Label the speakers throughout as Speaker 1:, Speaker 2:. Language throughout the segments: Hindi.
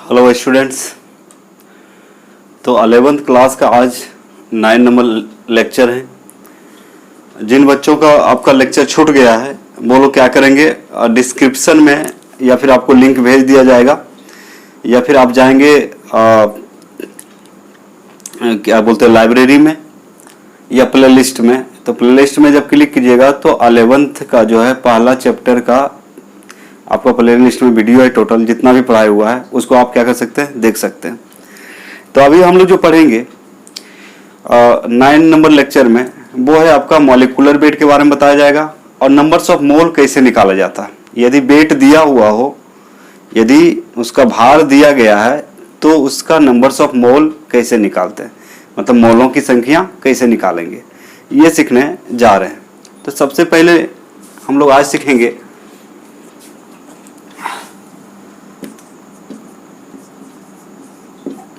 Speaker 1: Hello students. तो 11th क्लास का आज 9 नंबर लेक्चर है। जिन बच्चों का आपका लेक्चर छूट गया है वो लोग क्या करेंगे, डिस्क्रिप्शन में या फिर आपको लिंक भेज दिया जाएगा या फिर आप जाएंगे क्या बोलते हैं लाइब्रेरी में या प्लेलिस्ट में। तो प्लेलिस्ट में जब क्लिक कीजिएगा तो 11th का जो है पहला चैप्टर का आपका प्लेलिस्ट में वीडियो है, टोटल जितना भी पढ़ाया हुआ है उसको आप क्या कर सकते हैं, देख सकते हैं। तो अभी हम लोग जो पढ़ेंगे 9 नंबर लेक्चर में वो है आपका मॉलिक्यूलर वेट के बारे में बताया जाएगा और नंबर्स ऑफ मोल कैसे निकाला जाता है। यदि वेट दिया हुआ हो, यदि उसका भार दिया गया है तो उसका नंबर्स ऑफ मोल कैसे निकालते हैं, मतलब मोलों की संख्या कैसे निकालेंगे, ये सीखने जा रहे हैं। तो सबसे पहले हम लोग आज सीखेंगे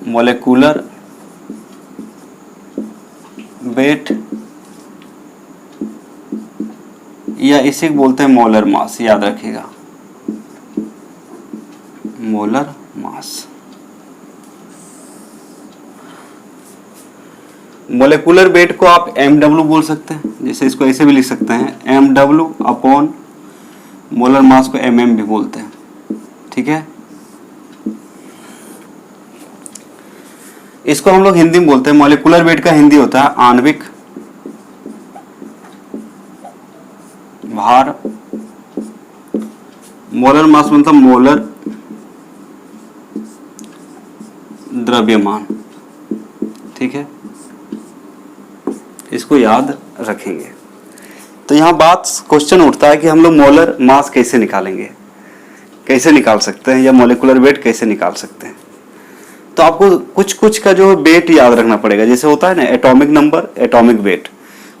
Speaker 1: मॉलिक्यूलर वेट या इसे बोलते हैं मोलर मास, याद रखिएगा मोलर मास। मॉलिक्यूलर वेट को आप mw बोल सकते हैं, जैसे इसको ऐसे भी लिख सकते हैं mw अपॉन मोलर मास को mm भी बोलते हैं, ठीक है। इसको हम लोग हिंदी में बोलते हैं, मॉलिक्यूलर वेट का हिंदी होता है आणविक भार। मोलर मास मतलब मोलर द्रव्यमान, ठीक है। इसको याद रखेंगे। तो यहां बात क्वेश्चन उठता है कि हम लोग मोलर मास कैसे निकालेंगे, कैसे निकाल सकते हैं, या मॉलिक्यूलर वेट कैसे निकाल सकते हैं। तो आपको कुछ कुछ का जो वेट याद रखना पड़ेगा, जैसे होता है ना एटॉमिक नंबर, एटॉमिक वेट।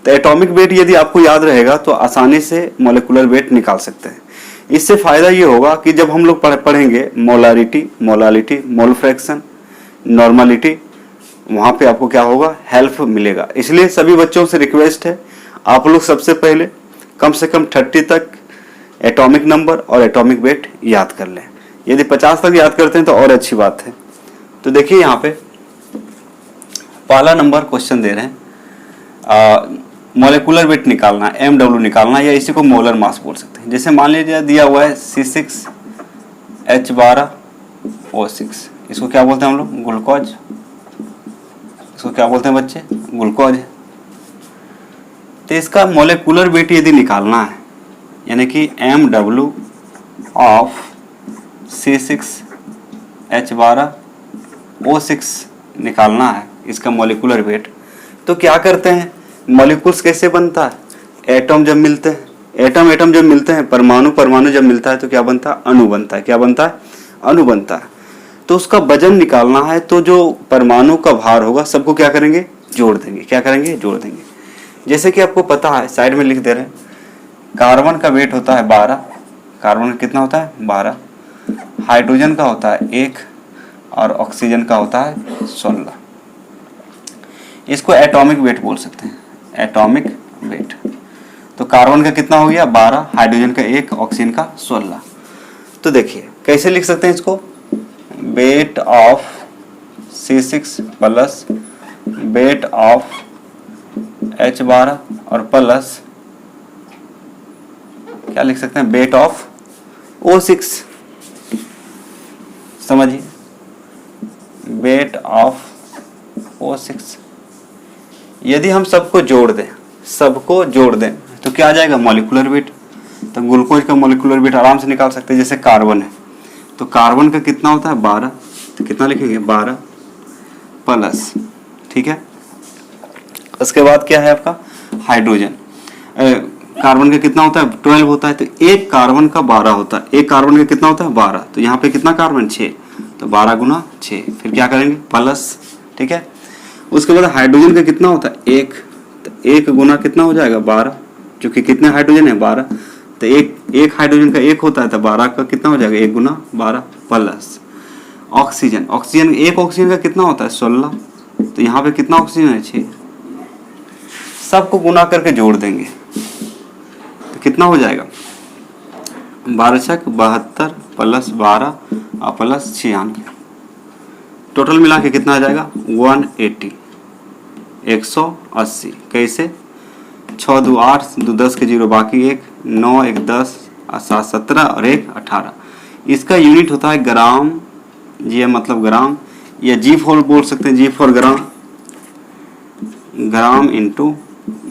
Speaker 1: तो एटॉमिक वेट यदि आपको याद रहेगा तो आसानी से मॉलिक्यूलर वेट निकाल सकते हैं। इससे फायदा ये होगा कि जब हम लोग पढ़ेंगे molarity, molality, mole fraction, normality, वहां पे आपको क्या होगा, हेल्प मिलेगा। इसलिए सभी बच्चों से रिक्वेस्ट है आप लोग सबसे पहले कम से कम 30 तक एटॉमिक नंबर और एटॉमिक वेट याद कर लें। यदि 50 तक याद करते हैं तो और अच्छी बात है। तो देखिए यहाँ पे पहला नंबर क्वेश्चन दे रहे हैं, मॉलिक्यूलर वेट निकालना, mw निकालना, या इसी को मोलर मास बोल सकते हैं। जैसे मान लीजिए दिया हुआ है C6H12O6, इसको क्या बोलते हैं हम लोग, ग्लूकोज। इसको क्या बोलते हैं बच्चे, ग्लूकोज है। तो इसका मॉलिक्यूलर वेट यदि निकालना है, यानी कि mw ऑफ C6H12O6 निकालना है, इसका मॉलिक्यूलर वेट, तो क्या करते हैं, मॉलिक्यूल्स कैसे बनता है, एटम जब मिलते हैं, एटम जब मिलते हैं, परमाणु जब मिलता है तो क्या बनता है, अणु बनता है। क्या बनता है, अणु बनता है। तो उसका वजन निकालना है तो जो परमाणु का भार होगा सबको क्या करेंगे, जोड़ देंगे। क्या करेंगे, जोड़ देंगे। जैसे कि आपको पता है, साइड में लिख दे रहे हैं, कार्बन का वेट होता है 12, कार्बन का कितना होता है 12, हाइड्रोजन का होता है 1 और ऑक्सीजन का होता है 16। इसको एटॉमिक वेट बोल सकते हैं, एटॉमिक वेट। तो कार्बन का कितना हो गया 12, हाइड्रोजन का 1, ऑक्सीजन का 16। तो देखिए कैसे लिख सकते हैं इसको, weight of C6 plus weight of H12 और प्लस क्या लिख सकते हैं, वेट ऑफ O6। समझिए, वेट ऑफ O6। यदि हम सबको जोड़ दें तो क्या आ जाएगा, मॉलिक्यूलर वेट। तो ग्लूकोज का मॉलिक्यूलर वेट आराम से निकाल सकते हैं। जैसे कार्बन है तो कार्बन का कितना होता है 12, तो कितना लिखेंगे 12 प्लस, ठीक है। उसके बाद क्या है आपका हाइड्रोजन, कार्बन का कितना होता है 12 होता है, तो एक कार्बन का 12 होता है, एक कार्बन का कितना होता है 12, तो यहाँ पे कितना कार्बन 6, तो 12 गुना 6, फिर क्या करेंगे प्लस, ठीक है। उसके बाद हाइड्रोजन का कितना होता है 1, तो 1 गुना कितना हो जाएगा 12, क्योंकि कितने हाइड्रोजन है 12, तो एक हाइड्रोजन का 1 होता है, तो 12 का कितना हो जाएगा 1 गुना 12 प्लस ऑक्सीजन, एक ऑक्सीजन का कितना होता है 16, तो यहाँ पे कितना ऑक्सीजन है 6। सबको गुना करके जोड़ देंगे तो कितना हो जाएगा 12 छक 72 प्लस 12 और प्लस 96, टोटल मिला के कितना आ जाएगा 180, 180। कैसे? 6 2 8, 2 10 के 0 बाकी 1, 9 1 10 और 7 17 और 1 18। इसका यूनिट होता है ग्राम, ये मतलब ग्राम, या जी फॉर बोल सकते हैं, G for gram, gram into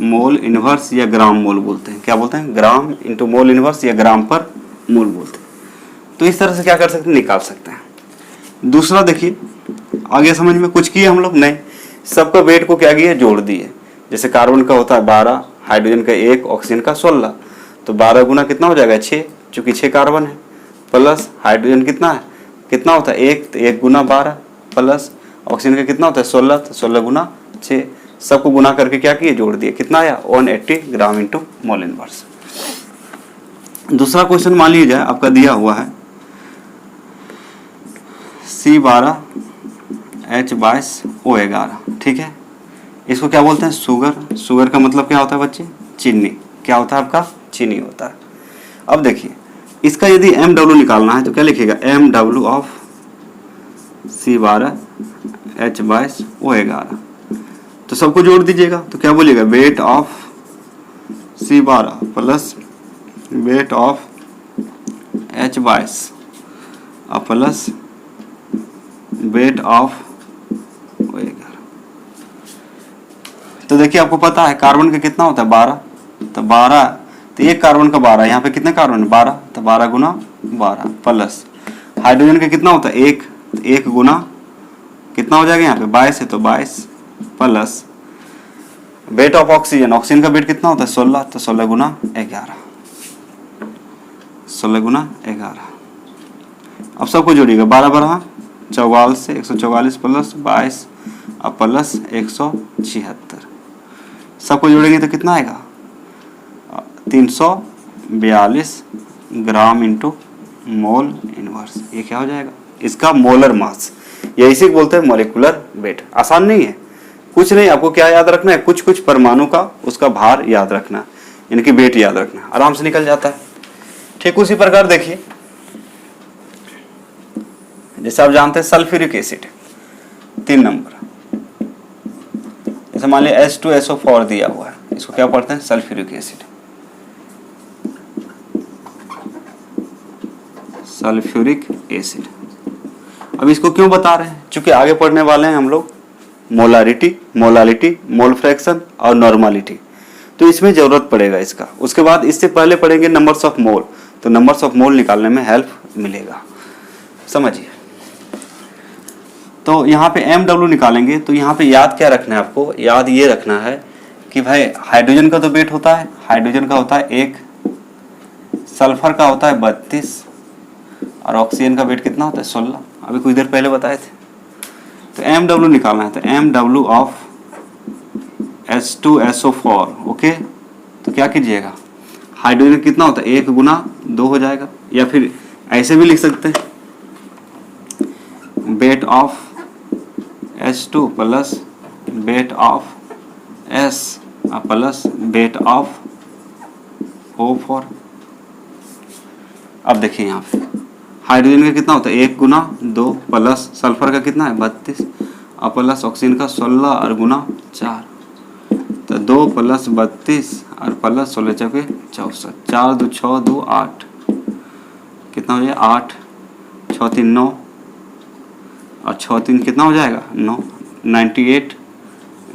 Speaker 1: mole inverse या ग्राम मोल बोलते हैं। क्या बोलते हैं? ग्राम इंटू मोल इनवर्स या ग्राम पर मोल बोलते हैं। तो इस तरह से क्या कर सकते हैं? निकाल सकते हैं। दूसरा देखिए, आगे समझ में कुछ किए हम लोग? नहीं, सबका वेट को क्या किया? जोड़ दिए। जैसे कार्बन का होता है 12, हाइड्रोजन का 1, ऑक्सीजन का 16, तो 12 गुना कितना हो जाएगा? 6, चूंकि 6 कार्बन है, प्लस हाइड्रोजन कितना है? कितना होता है? 1, तो 1 गुना 12, प्लस ऑक्सीजन का कितना होता है? 16, तो 16 गुना 6। सबको गुना करके क्या किए? जोड़ दिए। कितना आया? 180 ग्राम इंटू मोल इनवर्स। दूसरा क्वेश्चन मान लीजिए आपका दिया हुआ है C12 H22 O11, ठीक है। इसको क्या बोलते हैं? शुगर। शुगर का मतलब क्या होता है बच्चे? चीनी। क्या होता है आपका? चीनी होता है। अब देखिए, इसका यदि MW निकालना है तो क्या लिखेगा? MW of C12 H22 O11। तो सबको जोड़ दीजिएगा, तो क्या बोलिएगा? Weight of C12 plus weight of H22 plus weight of O11। तो देखिए, आपको पता है कार्बन का कितना होता है? 12, तो 12, तो एक कार्बन का 12, यहाँ पे कितने कार्बन है? 12, तो 12 गुना 12, प्लस हाइड्रोजन का कितना होता है? 1, तो 1 गुना कितना हो जाएगा? यहाँ पे 22 है, तो 22, plus weight of oxygen, oxygen का वेट कितना होता है? 16, तो 16 गुना 11, 16 गुना 11। अब सबको जोड़िएगा, 12 12 44, 144 प्लस 22 और प्लस 176। सबको जोड़ेंगे तो कितना आएगा? 342 ग्राम इंटू मोल इनवर्स। ये क्या हो जाएगा? इसका मोलर मास, या इसी को बोलते हैं मॉलिक्यूलर वेट। आसान नहीं है, कुछ नहीं, आपको क्या याद रखना है? कुछ कुछ परमाणु का उसका भार याद रखना, इनकी वेट याद रखना, आराम से निकल जाता है। ठीक उसी प्रकार देखिए, जैसे आप जानते हैं सल्फ्यूरिक एसिड 3 नंबर, जैसे मान लिया H2SO4 दिया हुआ है, इसको क्या पढ़ते हैं? Sulphuric acid. Sulphuric acid. अब इसको क्यों बता रहे हैं? क्योंकि आगे पढ़ने वाले हैं हम लोग मोलारिटी, मोलालिटी, मोल फ्रैक्शन और नॉर्मालिटी, तो इसमें जरूरत पड़ेगा इसका। उसके बाद इससे पहले पढ़ेंगे नंबर्स ऑफ मोल, तो नंबर्स ऑफ मोल निकालने में हेल्प मिलेगा, समझिए। तो यहाँ पे MW निकालेंगे, तो यहाँ पे याद क्या रखना है आपको? याद ये रखना है कि भाई हाइड्रोजन का तो वेट होता है, हाइड्रोजन का होता है 1, सल्फर का होता है 32 और ऑक्सीजन का वेट कितना होता है? 16, अभी कुछ देर पहले बताए थे। तो MW निकालना है, तो MW ऑफ H2SO4, ओके। तो क्या कीजिएगा? हाइड्रोजन कितना होता है? 1 गुना 2 हो जाएगा, या फिर ऐसे भी लिख सकते हैं, weight of H2 plus weight of S plus weight of O4। अब देखिए यहाँ पे हाइड्रोजन का कितना होता है? 1 गुना 2 प्लस सल्फर का कितना है? 32 और प्लस ऑक्सीजन का 16 और गुना 4, तो 2 प्लस 32 और प्लस 16 चौके 64, 4 2 6 2 8, कितना हो जाएगा? 8 6 3 9 और 6 3 कितना हो जाएगा? 9, 98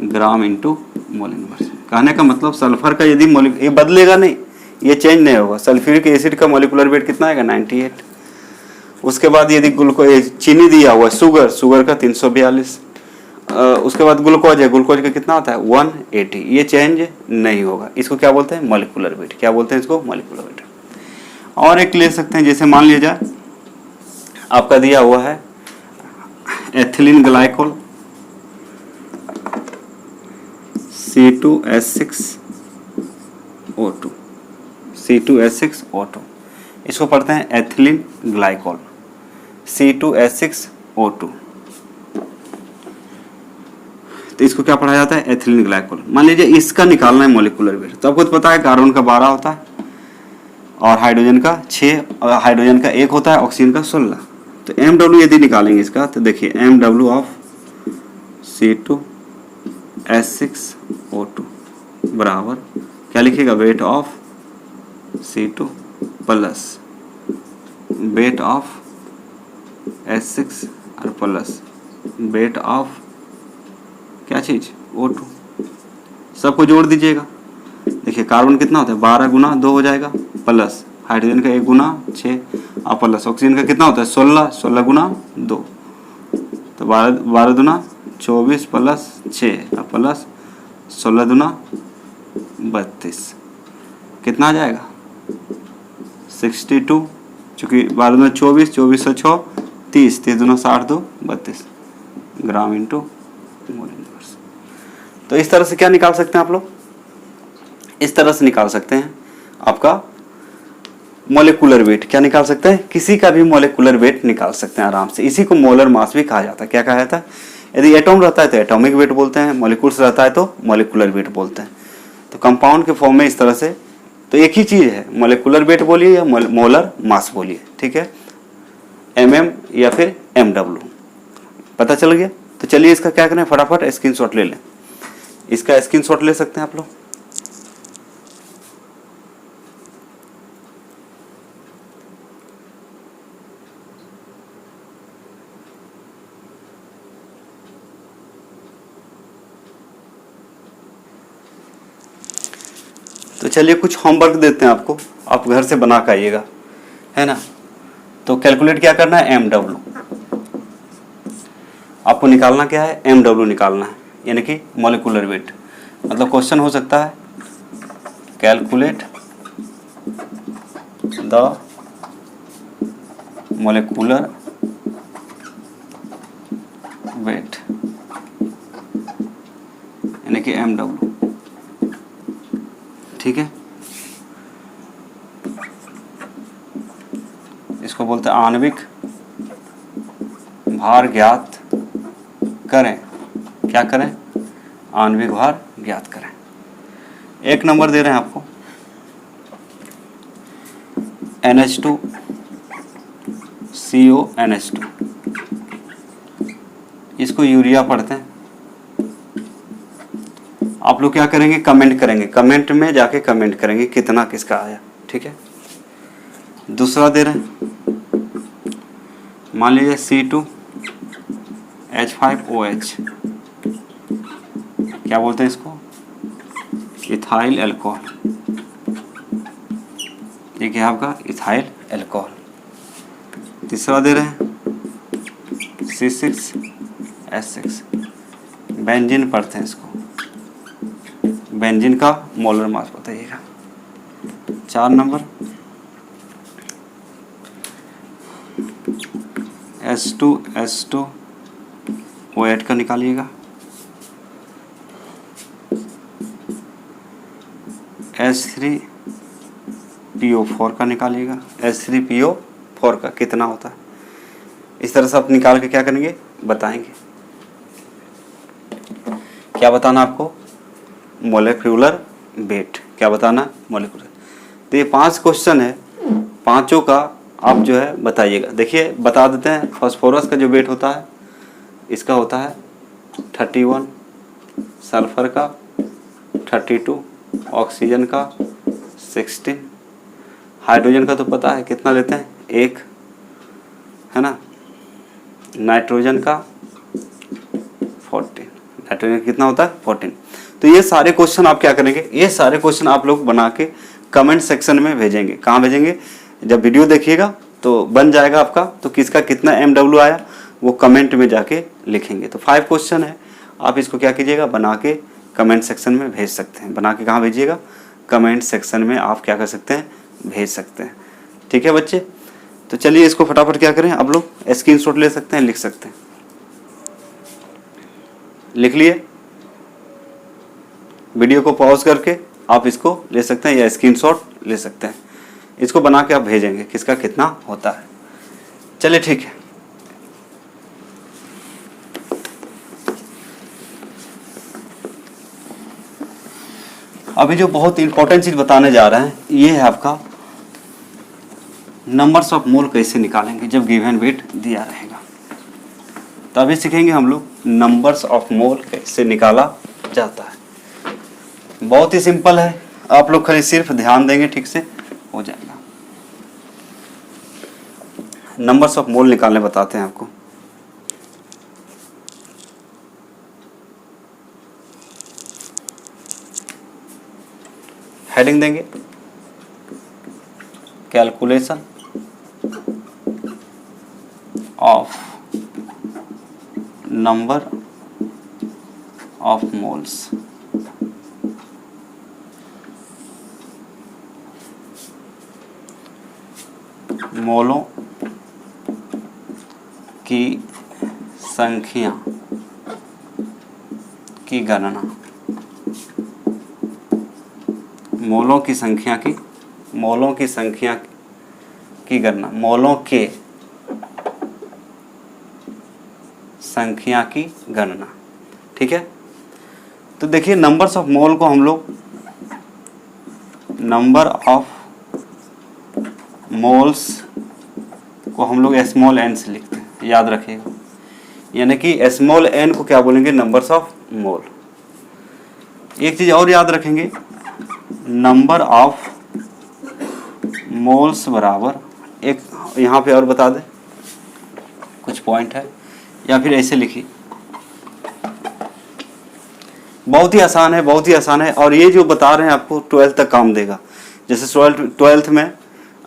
Speaker 1: ग्राम इंटू मोल इनवर्स। कहने का मतलब सल्फर का यदि ये बदलेगा नहीं, ये चेंज नहीं होगा। सल्फ्यूरिक एसिड का मॉलिक्यूलर वेट कितना आएगा? 98। उसके बाद यदि ग्लूकोज, चीनी दिया हुआ है, शुगर का 342, उसके बाद ग्लूकोज है, ग्लूकोज का कितना होता है? 180। ये चेंज नहीं होगा। इसको क्या बोलते हैं? Molecular weight. क्या बोलते हैं इसको? Molecular weight. और एक ले सकते हैं, जैसे मान लीजिए आपका दिया हुआ है एथिलीन ग्लाइकोल C2H6O2, C2H6O2, इसको पढ़ते हैं एथिलीन ग्लाइकोल C2H6O2। तो इसको क्या पढ़ा जाता है? Ethylene glycol. मान लीजिए इसका निकालना है मॉलिक्यूलर वेट, तो आपको तो पता है कार्बन का 12 होता है और हाइड्रोजन का 6, हाइड्रोजन का 1 होता है, ऑक्सीजन का 16। तो MW यदि निकालेंगे इसका तो देखिए MW ऑफ C2H6O2 बराबर क्या लिखिएगा, weight of C2 plus weight of H6 और प्लस वेट ऑफ क्या चीज़ O2, सबको जोड़ दीजिएगा। देखिए कार्बन कितना होता है 12 गुना 2 हो जाएगा, प्लस हाइड्रोजन का 1 गुना 6 और प्लस ऑक्सीजन का कितना होता है 16 गुना 2, तो 12 दुना 24 प्लस 6 और प्लस 16 दुना 32, कितना आ जाएगा 62, चूँकि 12 दुना 24, 24 से 6 30, 30 दुना 60 2 32 ग्राम इंटू मोल इनवर्स। तो इस तरह से क्या निकाल सकते हैं आप लोग, इस तरह से निकाल सकते हैं आपका मोलेकुलर वेट। क्या निकाल सकते हैं, किसी का भी मोलेकुलर वेट निकाल सकते हैं आराम से। इसी को मोलर मास भी कहा जाता है। क्या कहा जाता है, यदि एटॉम रहता है तो एटॉमिक वेट बोलते हैं, मॉलिक्यूल्स रहता है तो मोलेकुलर वेट बोलते हैं। तो कंपाउंड के फॉर्म में इस तरह से, तो एक ही चीज़ है, मोलेकुलर वेट बोलिए या मोलर मास बोलिए, ठीक है, MM या फिर MW, पता चल गया। तो चलिए इसका क्या करें, फटाफट स्क्रीनशॉट ले लें। इसका स्क्रीनशॉट ले सकते हैं आप लोग। तो चलिए कुछ होमवर्क देते हैं आपको, आप घर से बना के आइएगा, है ना। तो कैलकुलेट क्या करना है, MW आपको निकालना क्या है, MW निकालना है, यानी कि मॉलिक्यूलर वेट। मतलब क्वेश्चन हो सकता है कैलकुलेट द मॉलिक्यूलर वेट, यानी कि MW, ठीक है। इसको बोलते हैं आणविक भार ज्ञात करें। क्या करें, आणविक भार ज्ञात करें। एक नंबर दे रहे हैं आपको NH2CONH2, इसको यूरिया पढ़ते हैं। आप लोग क्या करेंगे, कमेंट करेंगे, कमेंट में जाके कमेंट करेंगे कितना किसका आया, ठीक है। दूसरा दे रहे हैं, मान लीजिए C2H5OH, क्या बोलते हैं इसको, इथाइल अल्कोहल, ये क्या है आपका इथाइल अल्कोहल। तीसरा दे रहे हैं C6H6, बेंजीन पढ़ते हैं इसको, बेंजीन का मोलर मास बताइएगा। 4 नंबर H2SO8 का निकालिएगा। H3PO4 का निकालिएगा। H3PO4 का कितना होता है, इस तरह से आप निकाल के क्या करेंगे, बताएंगे। क्या बताना आपको, मोलेकुलर वेट। क्या बताना, मोलेकुलर। तो ये 5 क्वेश्चन है, पांचों का आप जो है बताइएगा। देखिए बता देते हैं, फास्फोरस का जो वेट होता है इसका होता है 31, सल्फर का 32, ऑक्सीजन का 16, हाइड्रोजन का तो पता है कितना लेते हैं 1, है ना, नाइट्रोजन का 14, नाइट्रोजन कितना होता है 14। तो ये सारे क्वेश्चन आप क्या करेंगे, ये सारे क्वेश्चन आप लोग बना के कमेंट सेक्शन में भेजेंगे। कहाँ भेजेंगे, जब वीडियो देखिएगा तो बन जाएगा आपका, तो किसका कितना MW आया वो कमेंट में जाके लिखेंगे। तो 5 क्वेश्चन है, आप इसको क्या कीजिएगा, बना के कमेंट सेक्शन में भेज सकते हैं। बना के कहाँ भेजिएगा, कमेंट सेक्शन में आप क्या कर सकते हैं, भेज सकते हैं, ठीक है बच्चे। तो चलिए इसको फटाफट क्या करें, आप लोग स्क्रीनशॉट ले सकते हैं, लिख सकते हैं, लिख लिए। वीडियो को पॉज करके आप इसको ले सकते हैं या स्क्रीनशॉट ले सकते हैं। इसको बना के आप भेजेंगे किसका कितना होता है। चलिए ठीक है। अभी जो बहुत इंपॉर्टेंट चीज बताने जा रहे हैं ये है आपका नंबर्स ऑफ मोल कैसे निकालेंगे जब गिवन वेट दिया रहेगा। तो अभी सीखेंगे हम लोग नंबर्स ऑफ मोल कैसे निकाला जाता है। बहुत ही सिंपल है, आप लोग खाली सिर्फ ध्यान देंगे ठीक से हो जाएगा। नंबर्स ऑफ मोल निकालने बताते हैं आपको। हेडिंग देंगे calculation of number of moles. मोलों की संख्या की गणना, मोलों की संख्या की गणना, मोलों के संख्या की गणना। ठीक है, तो देखिए नंबर्स ऑफ मोल को हम लोग नंबर ऑफ मोल्स को हम लोग स्मॉल एन से लिखते हैं, याद रखिएगा। यानी कि स्मॉल एन को क्या बोलेंगे, नंबर्स ऑफ मोल। एक चीज और याद रखेंगे, नंबर ऑफ मोल्स बराबर, एक यहाँ पे और बता दें कुछ पॉइंट है, या फिर ऐसे लिखिए, बहुत ही आसान है, बहुत ही आसान है। और ये जो बता रहे हैं आपको 12th तक काम देगा। जैसे 12th में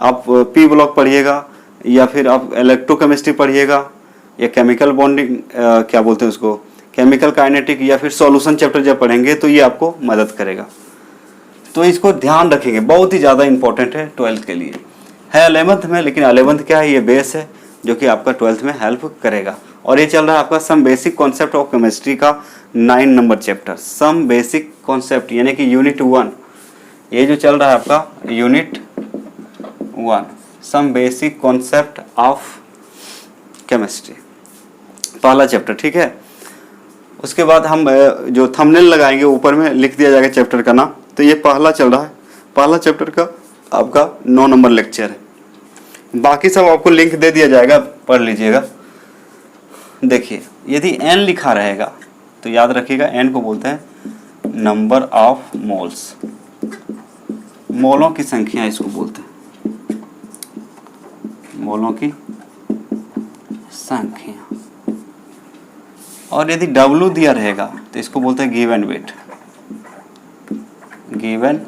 Speaker 1: आप पी ब्लॉक पढ़िएगा, या फिर आप इलेक्ट्रोकेमिस्ट्री पढ़िएगा, या केमिकल बॉन्डिंग क्या बोलते हैं उसको, केमिकल काइनेटिक, या फिर सॉल्यूशन चैप्टर जब पढ़ेंगे तो ये आपको मदद करेगा। तो इसको ध्यान रखेंगे, बहुत ही ज़्यादा इंपॉर्टेंट है 12th के लिए। है 11th में, लेकिन 11th क्या है, ये बेस है जो कि आपका 12th में हेल्प करेगा। और ये चल रहा है आपका some basic concept of chemistry का 9 number chapter, some basic concept यानी कि यूनिट 1। ये जो चल रहा है आपका unit 1, some basic concept of chemistry, पहला चैप्टर। ठीक है, उसके बाद हम जो थंबनेल लगाएंगे ऊपर में लिख दिया जाएगा चैप्टर का नाम। तो ये पहला चल रहा है, पहला चैप्टर का आपका 9 नंबर लेक्चर है। बाकी सब आपको लिंक दे दिया जाएगा, पढ़ लीजिएगा। देखिए यदि n लिखा रहेगा तो याद रखिएगा n को बोलते हैं नंबर ऑफ मोल्स, मोलों की संख्या इसको बोलते हैं, मोलों की संख्या। और यदि W दिया रहेगा तो इसको बोलते हैं गिवन वेट, गिवन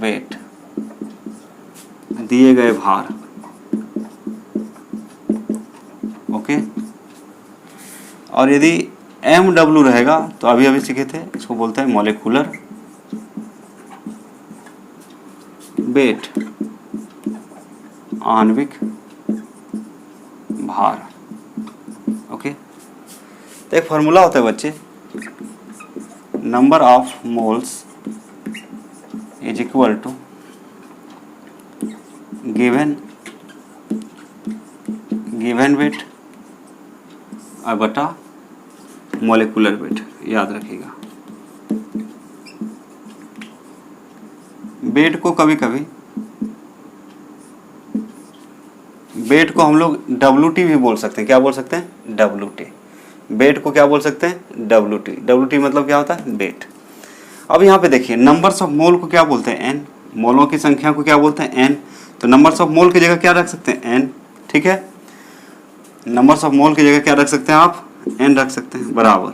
Speaker 1: वेट, दिए गए भार। ओके, और यदि MW रहेगा तो अभी अभी सीखे थे, इसको बोलते हैं मॉलिक्यूलर वेट, आणविक भार। ओके, तो एक फॉर्मूला होता है बच्चे, number of moles is equal to given weight और बटा मॉलिक्यूलर वेट। याद रखिएगा, वेट को कभी कभी वेट को हम लोग WT भी बोल सकते हैं। क्या बोल सकते हैं, WT। वेट को क्या बोल सकते हैं, WT। WT मतलब क्या होता है, वेट। अब यहाँ पे देखिए नंबर्स ऑफ मोल को क्या बोलते हैं, n। मोलों की संख्या को क्या बोलते हैं, n। तो नंबर्स ऑफ मोल की जगह क्या रख सकते हैं, n। ठीक है, नंबर्स ऑफ मोल की जगह क्या रख सकते हैं आप, n रख सकते हैं, बराबर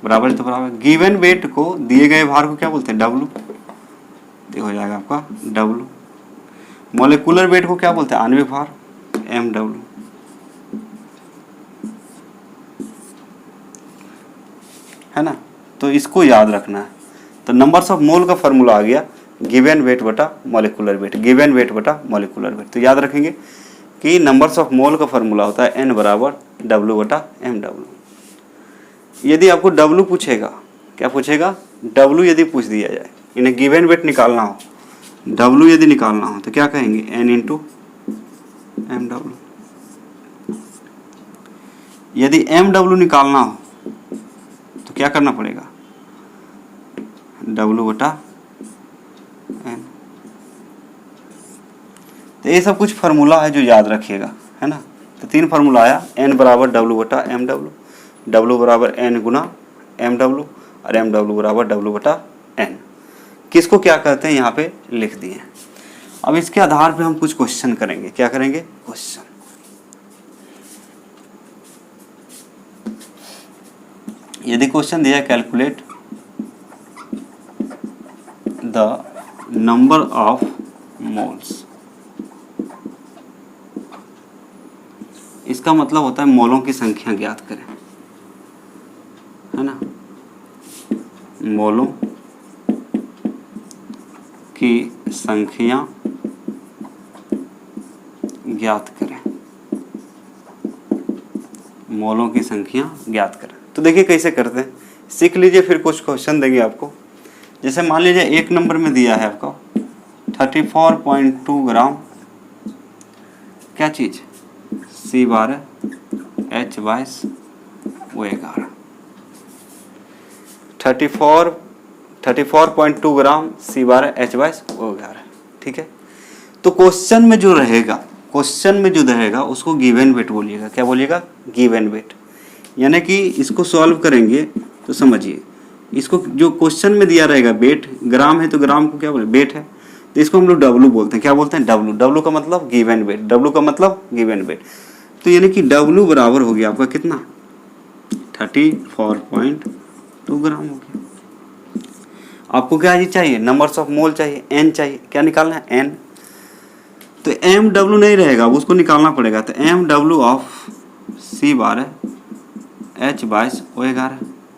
Speaker 1: बराबर तो बराबर। गिवन वेट को, दिए गए भार को क्या बोलते हैं, W। ये हो जाएगा आपका W। मॉलिक्यूलर वेट को क्या बोलते हैं, आणविक भार, MW। है ना, तो इसको याद रखना है। तो नंबर्स ऑफ मोल का फॉर्मूला आ गया गिवन वेट बटा मॉलिक्यूलर वेट, गिवन वेट बटा मॉलिक्यूलर वेट। तो याद रखेंगे कि नंबर्स ऑफ मोल का फॉर्मूला होता है n बराबर W बटा MW। यदि आपको W पूछेगा, क्या पूछेगा, W यदि पूछ दिया जाए, इन्हें गिवन वेट निकालना हो, W यदि निकालना हो तो क्या कहेंगे, n इंटू MW। यदि MW निकालना हो तो क्या करना पड़ेगा, W बटा n। तो ये सब कुछ फार्मूला है जो याद रखिएगा, है ना। तो 3 फार्मूला आया, n बराबर W बटा एम डब्ल्यू, W बराबर n गुना एम डब्ल्यू और एम डब्ल्यू बराबर W बटा n। किसको क्या कहते हैं यहाँ पे लिख दिए। अब इसके आधार पे हम कुछ क्वेश्चन करेंगे। क्या करेंगे? क्वेश्चन। यदि क्वेश्चन दिया calculate the number of moles, इसका मतलब होता है मोलों की संख्या ज्ञात करें, है ना। मोलों की संख्या ज्ञात करें, मोलों की संख्या ज्ञात करें। तो देखिए कैसे करते हैं, सीख लीजिए, फिर कुछ क्वेश्चन देंगे आपको। जैसे मान लीजिए 1 नंबर में दिया है आपको 34.2 ग्राम क्या चीज, C12 H22 O11। 34.2 ग्राम C12 H22 O11, ठीक है। तो क्वेश्चन में जो रहेगा, उसको गिवन वेट बोलिएगा। क्या बोलिएगा? Given weight. यानी कि इसको सॉल्व करेंगे तो समझिए, इसको जो क्वेश्चन में दिया रहेगा वेट, ग्राम है तो ग्राम को क्या बोले? वेट है, तो इसको हम लोग डब्लू बोलते हैं। क्या बोलते हैं? डब्लू। डब्लू का मतलब गिवन वेट, डब्लू का मतलब गिवन वेट। तो यानी कि डब्लू बराबर हो गया आपका कितना? 34.2 ग्राम हो गया। आपको क्या चाहिए? नंबर्स ऑफ मोल चाहिए, एन चाहिए। क्या निकालना है? एन। तो एम डब्लू नहीं रहेगा, उसको निकालना पड़ेगा। तो M W of C12 H22 O11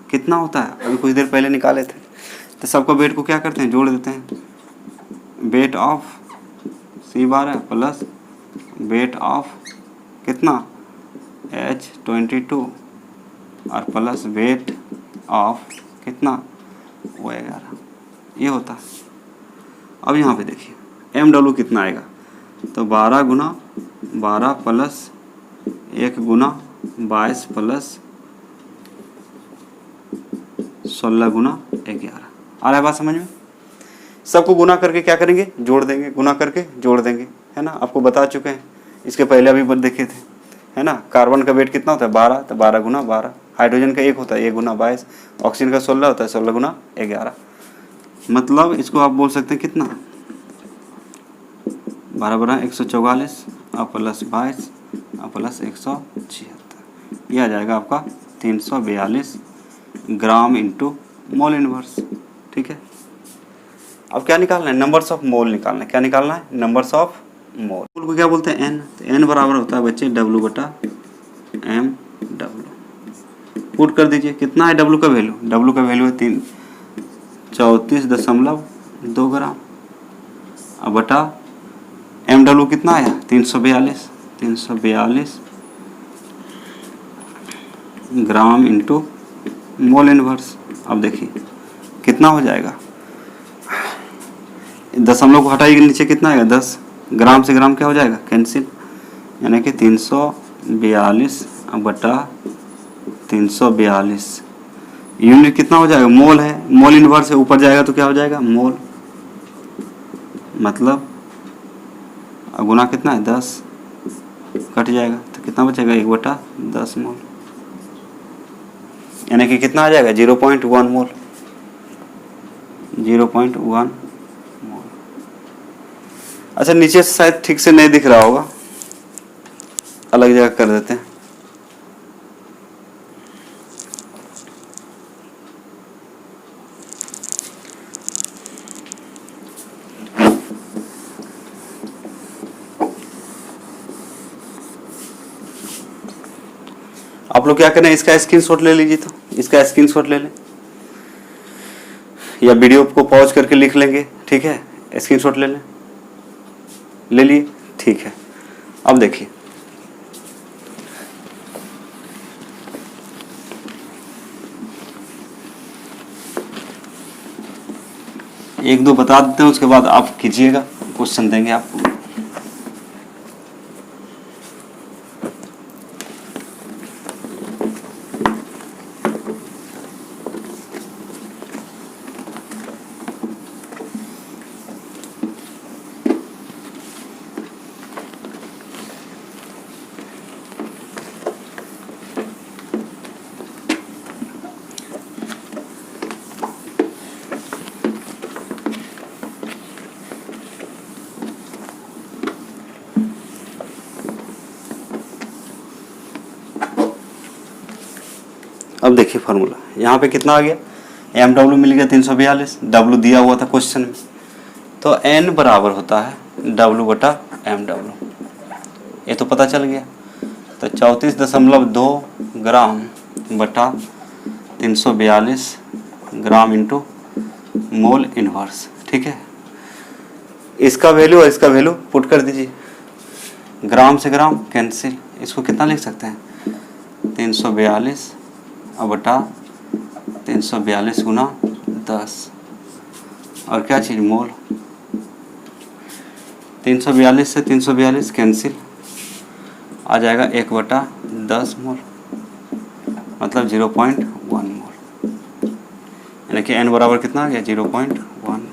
Speaker 1: कितना होता है? अभी कुछ देर पहले निकाले थे। तो सबको वेट को क्या करते हैं? जोड़ देते हैं। Weight of C12 plus weight of कितना? H22 और प्लस वेट ऑफ कितना? O11, ये होता है। अब यहाँ पे देखिए एम डब्ल्यू कितना आएगा, तो 12 गुना 12 प्लस 1 गुना 22 प्लस 16 गुना 11। आ रहा है बात समझ में? सबको गुना करके क्या करेंगे? जोड़ देंगे। गुना करके जोड़ देंगे, है ना। आपको बता चुके हैं, इसके पहले अभी देखे थे, है ना। कार्बन का वेट कितना होता है? 12, तो 12 गुना 12। हाइड्रोजन का 1 होता है, 1 गुना 22। ऑक्सीजन का 16 होता है, 16 गुना 11। मतलब इसको आप बोल सकते हैं कितना? 12 12 144 और प्लस 22 और प्लस 176, यह आ जाएगा आपका 342 ग्राम इंटू मोल इनवर्स, ठीक है। अब क्या निकालना है? नंबर्स ऑफ मोल निकालना है। क्या निकालना है? Numbers of mole. मोल को क्या बोलते हैं? एन। तो एन बराबर होता है बच्चे डब्लू बटा एम डब्लू। पुट कर दीजिए, कितना है डब्लू का वैल्यू? डब्लू का वैल्यू है 34.2 ग्राम। अब बटा एम डब्लू कितना आया? 342 ग्राम इंटू मोल इनवर्स। अब देखिए कितना हो जाएगा, दशमलव को हटाइएगा, नीचे कितना आएगा? 10। ग्राम से ग्राम क्या हो जाएगा? कैंसिल। यानी कि 342 बटा 342। यूनिट कितना हो जाएगा? मोल है, मोल इनवर्स है, ऊपर जाएगा तो क्या हो जाएगा? मोल। मतलब गुना कितना है? 10, कट जाएगा तो कितना बचेगा? 1/10 मोल। यानी कि कितना आ जाएगा? 0.1 मोल। 0.1 मोल। अच्छा, नीचे शायद ठीक से नहीं दिख रहा होगा, अलग जगह कर देते हैं। आप लोग क्या करें, इसका स्क्रीनशॉट ले लीजिए। तो इसका स्क्रीनशॉट ले लें या वीडियो को पॉज करके लिख लेंगे, ठीक है। स्क्रीनशॉट ले लें, ले लिए, ठीक है। अब देखिए एक दो बता देते हैं, उसके बाद आप कीजिएगा, क्वेश्चन देंगे आपको। अब देखिए फार्मूला यहाँ पे कितना आ गया, एम डब्ल्यू मिल गया 342, डब्ल्यू दिया हुआ था क्वेश्चन में, तो एन बराबर होता है डब्ल्यू बटा एम डब्ल्यू, ये तो पता चल गया। तो 34.2 ग्राम बटा 342 ग्राम इंटू मोल इनवर्स, ठीक है। इसका वैल्यू और इसका वैल्यू पुट कर दीजिए, ग्राम से ग्राम कैंसिल, इसको कितना लिख सकते हैं 342 बटा 342 गुना 10, और क्या चीज़ मोल, 342 से 342 कैंसिल, आ जाएगा 1/10 मोल, मतलब 0.1 मोल, यानी कि n बराबर कितना आ गया 0.1 मोल।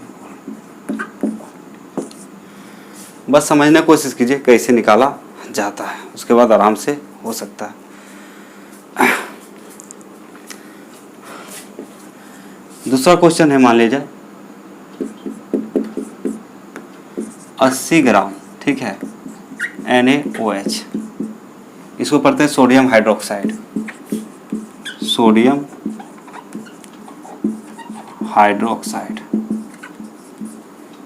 Speaker 1: बस समझने की कोशिश कीजिए कैसे निकाला जाता है, उसके बाद आराम से हो सकता है। दूसरा क्वेश्चन है, मान लीजिए 80 ग्राम, ठीक है, NaOH, इसको पढ़ते हैं सोडियम हाइड्रोक्साइड, सोडियम हाइड्रोक्साइड,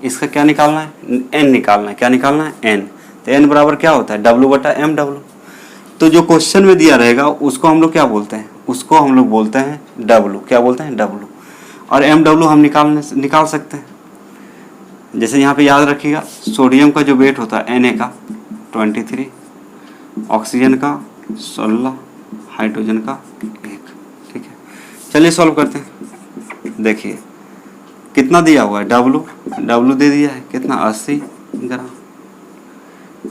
Speaker 1: इसका क्या निकालना है, N निकालना है, क्या निकालना है N, तो N बराबर क्या होता है W बटा एम डब्ल्यू। तो जो क्वेश्चन में दिया रहेगा उसको हम लोग क्या बोलते हैं, उसको हम लोग बोलते हैं W, क्या बोलते हैं W, और एम डब्ल्यू हम निकाल सकते हैं। जैसे यहाँ पे याद रखिएगा, सोडियम का जो वेट होता है Na का 23, ऑक्सीजन का 16, हाइड्रोजन का 1, ठीक है। चलिए सॉल्व करते हैं। देखिए कितना दिया हुआ है, W दे दिया है कितना 80 ग्राम,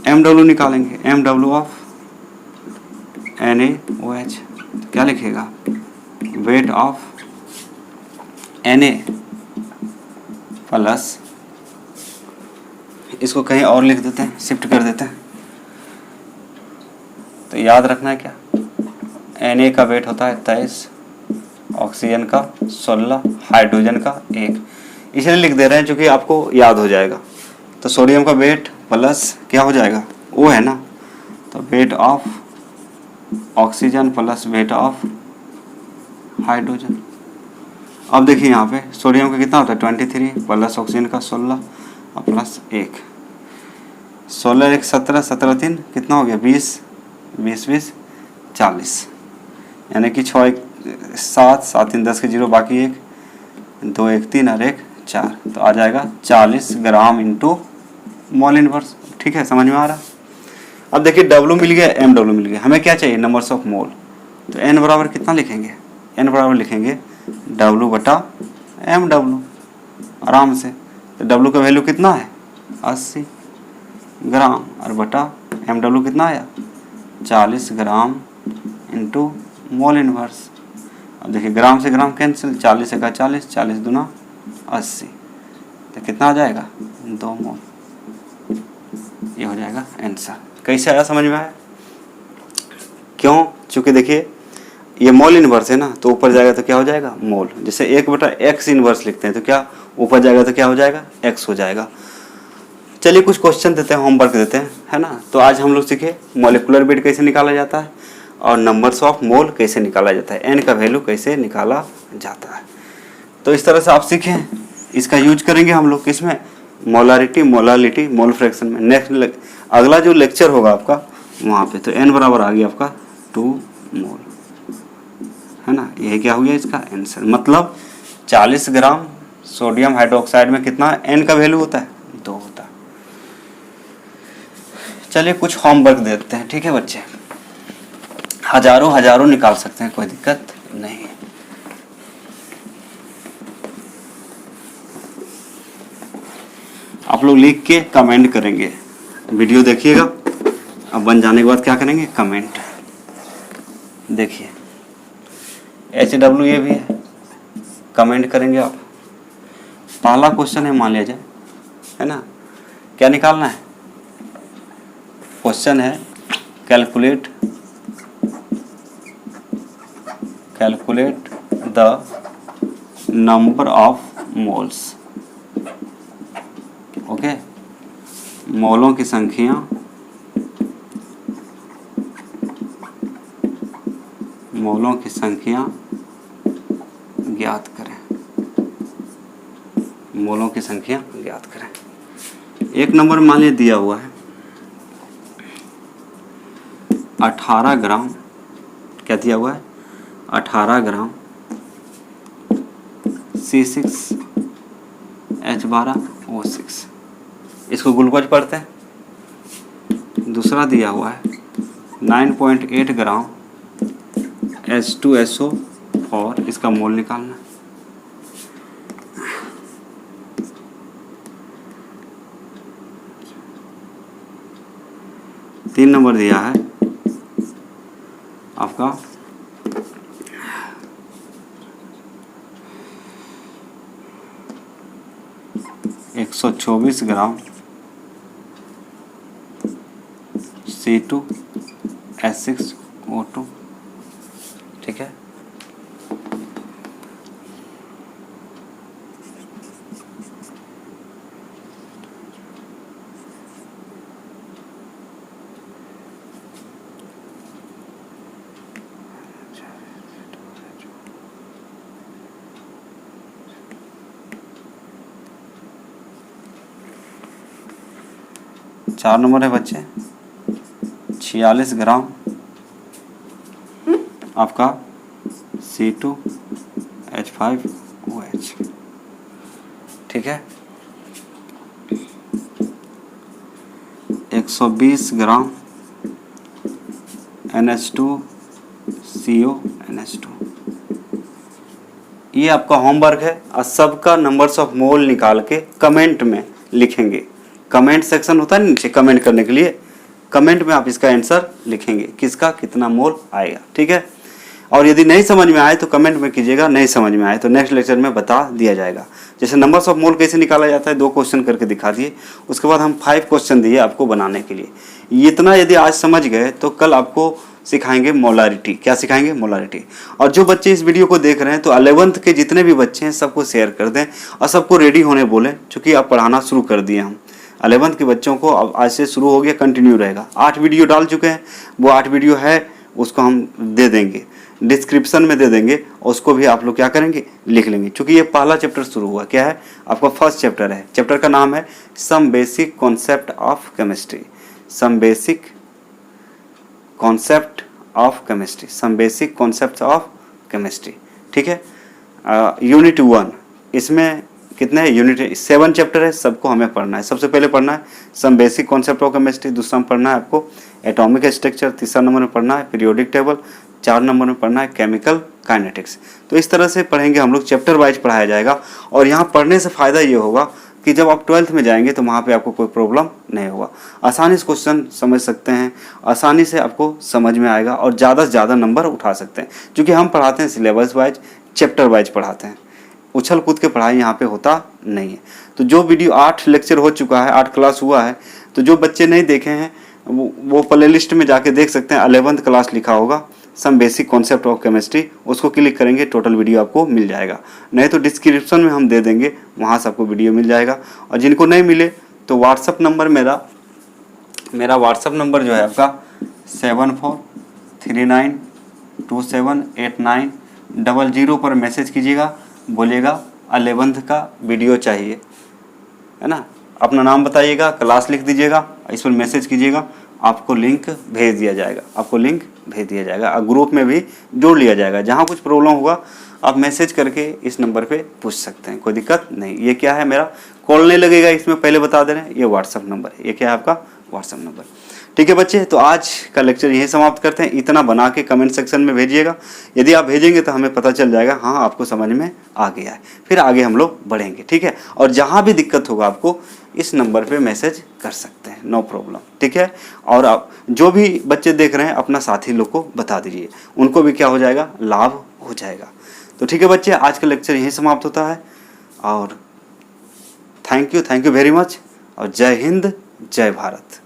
Speaker 1: एम डब्ल्यू निकालेंगे, एम डब्ल्यू ऑफ NaOH, तो क्या लिखेगा वेट ऑफ Na प्लस, इसको कहीं और लिख देते हैं, शिफ्ट कर देते हैं, तो याद रखना है क्या, Na का वेट होता है 23, ऑक्सीजन का 16, हाइड्रोजन का 1, इसलिए लिख दे रहे हैं क्योंकि आपको याद हो जाएगा। तो सोडियम का वेट प्लस क्या हो जाएगा O है ना, तो weight of oxygen plus weight of hydrogen. अब देखिए यहाँ पे सोडियम का कितना होता है 23 प्लस ऑक्सीजन का 16 और प्लस 1, 16 1 17, 17 3 कितना हो गया 20, 20 20 40, यानी कि 6 1 7, 7 3 10 के 0, बाकी 1 2 1 3 और 1 4, तो आ जाएगा 40 ग्राम इंटू मोल इनवर्स, ठीक है, समझ में आ रहा। अब देखिए W मिल गया, एम डब्ल्यू मिल गया, हमें क्या चाहिए नंबर्स ऑफ मोल, तो N बराबर कितना लिखेंगे, N बराबर लिखेंगे W बटा एम डब्ल्यू, आराम से। तो W का वैल्यू कितना है 80 ग्राम, और बटा एम डब्ल्यू कितना आया 40 ग्राम इंटू मोल इनवर्स। अब देखिए ग्राम से ग्राम कैंसिल, 40 का 40, 40 दूना 80, तो कितना आ जाएगा 2 मोल, ये हो जाएगा आंसर। कैसे आया, समझ में आया क्यों, चूँकि देखिए ये मोल इनवर्स है ना, तो ऊपर जाएगा तो क्या हो जाएगा मोल, जैसे 1/x इनवर्स लिखते हैं तो क्या ऊपर जाएगा तो क्या हो जाएगा x हो जाएगा। चलिए कुछ क्वेश्चन देते हैं, होमवर्क देते हैं, है ना। तो आज हम लोग सीखे मॉलिक्यूलर वेट कैसे निकाला जाता है और नंबर्स ऑफ मोल कैसे निकाला जाता है, n का वैल्यू कैसे निकाला जाता है। तो इस तरह से आप सीखें, इसका यूज करेंगे हम लोग किसमें, मोलारिटी, मोलालिटी, मोल फ्रैक्शन में। नेक्स्ट अगला जो लेक्चर होगा आपका वहाँ पे, तो n बराबर आ गया आपका 2 मोल, है ना। यही क्या हो गया इसका आंसर, मतलब 40 ग्राम सोडियम हाइड्रोक्साइड में कितना n का वैल्यू होता है 2 होता है। चलिए कुछ होमवर्क देते हैं, ठीक है बच्चे, हजारों निकाल सकते हैं, कोई दिक्कत नहीं है। आप लोग लिख के कमेंट करेंगे, वीडियो देखिएगा, अब बन जाने के बाद क्या करेंगे कमेंट। देखिए HW ये भी है, कमेंट करेंगे आप। पहला क्वेश्चन है, मान लीजिए, है ना, क्या निकालना है, क्वेश्चन है calculate the number of moles, okay, मोलों की संख्या, मोलों की संख्या ज्ञात करें, मोलों की संख्या ज्ञात करें। एक नंबर मान लिया दिया हुआ है 18 ग्राम, क्या दिया हुआ है 18 ग्राम C6H12O6, इसको ग्लूकोज पढ़ते हैं। दूसरा दिया हुआ है 9.8 ग्राम H2SO4, इसका मोल निकालना। तीन नंबर दिया है आपका 124 ग्राम C2H6O2, ठीक है। चार नंबर है बच्चे 46 ग्राम आपका C2H5OH, ठीक है। 120 ग्राम NH2CONH2। ये आपका होमवर्क है और सबका नंबर्स ऑफ मोल निकाल के कमेंट में लिखेंगे। कमेंट सेक्शन होता है नीचे कमेंट करने के लिए, कमेंट में आप इसका आंसर लिखेंगे किसका कितना मोल आएगा, ठीक है। और यदि नहीं समझ में आए तो कमेंट में कीजिएगा, नहीं समझ में आए तो नेक्स्ट लेक्चर में बता दिया जाएगा। जैसे नंबर्स ऑफ मोल कैसे निकाला जाता है 2 क्वेश्चन करके दिखा दिए, उसके बाद हम 5 क्वेश्चन दिए आपको बनाने के लिए। इतना यदि आज समझ गए तो कल आपको सिखाएंगे मोलारिटी। क्या सिखाएंगे? मोलारिटी। और जो बच्चे इस वीडियो को देख रहे हैं तो 11th के जितने भी बच्चे हैं सबको शेयर कर दें और सबको रेडी होने बोलें, चूँकि आप पढ़ाना शुरू कर दिए हम 11th के बच्चों को। अब आज से शुरू हो गया, कंटिन्यू रहेगा। 8 वीडियो डाल चुके हैं, वो 8 वीडियो है उसको हम दे देंगे, डिस्क्रिप्शन में दे देंगे, उसको भी आप लोग क्या करेंगे लिख लेंगे। चूँकि ये पहला चैप्टर शुरू हुआ, क्या है आपका फर्स्ट चैप्टर है। चैप्टर का नाम है some basic concept of chemistry, some basic concept of chemistry, some basic concept of chemistry, ठीक है। यूनिट 1, इसमें कितने हैं यूनिट? 7 चैप्टर है, सबको हमें पढ़ना है। सबसे पहले पढ़ना है some basic concept of chemistry, दूसरा में पढ़ना है आपको एटॉमिक स्ट्रक्चर, तीसरा नंबर में पढ़ना है पीरियोडिक टेबल, 4 नंबर में पढ़ना है केमिकल काइनेटिक्स। तो इस तरह से पढ़ेंगे हम लोग, चैप्टर वाइज पढ़ाया जाएगा। और यहाँ पढ़ने से फ़ायदा ये होगा कि जब आप 12th में जाएंगे तो वहाँ पे आपको कोई प्रॉब्लम नहीं होगा, आसानी से क्वेश्चन समझ सकते हैं, आसानी से आपको समझ में आएगा और ज़्यादा से ज़्यादा नंबर उठा सकते हैं। क्योंकि हम पढ़ाते हैं सिलेबस वाइज, चैप्टर वाइज पढ़ाते हैं, उछल कूद के पढ़ाई यहाँ पे होता नहीं है। तो जो वीडियो 8 लेक्चर हो चुका है, 8 क्लास हुआ है, तो जो बच्चे नहीं देखे हैं वो प्ले लिस्ट में जाके देख सकते हैं। 11th क्लास लिखा होगा some basic concept of chemistry, उसको क्लिक करेंगे टोटल वीडियो आपको मिल जाएगा। नहीं तो डिस्क्रिप्शन में हम दे देंगे, वहाँ से आपको वीडियो मिल जाएगा। और जिनको नहीं मिले तो व्हाट्सअप नंबर मेरा व्हाट्सअप नंबर जो है आपका 7439278900 पर मैसेज कीजिएगा, बोलिएगा 11th का वीडियो चाहिए, है ना। अपना नाम बताइएगा, क्लास लिख दीजिएगा, इस पर मैसेज कीजिएगा, आपको लिंक भेज दिया जाएगा, आपको लिंक भेज दिया जाएगा और ग्रुप में भी जोड़ लिया जाएगा। जहाँ कुछ प्रॉब्लम होगा आप मैसेज करके इस नंबर पे पूछ सकते हैं, कोई दिक्कत नहीं। ये क्या है, मेरा कॉल नहीं लगेगा इसमें, पहले बता दे रहे हैं, ये व्हाट्सअप नंबर है। ये क्या है आपका व्हाट्सअप नंबर, ठीक है बच्चे। तो आज का लेक्चर यहीं समाप्त करते हैं। इतना बना के कमेंट सेक्शन में भेजिएगा, यदि आप भेजेंगे तो हमें पता चल जाएगा हाँ आपको समझ में आ गया है, फिर आगे हम लोग बढ़ेंगे, ठीक है। और जहाँ भी दिक्कत होगा आपको इस नंबर पे मैसेज कर सकते हैं, नो प्रॉब्लम, ठीक है। और आप जो भी बच्चे देख रहे हैं अपना साथी लोग को बता दीजिए, उनको भी क्या हो जाएगा, लाभ हो जाएगा। तो ठीक है बच्चे, आज का लेक्चर यहीं समाप्त होता है और थैंक यू वेरी मच और जय हिंद जय भारत।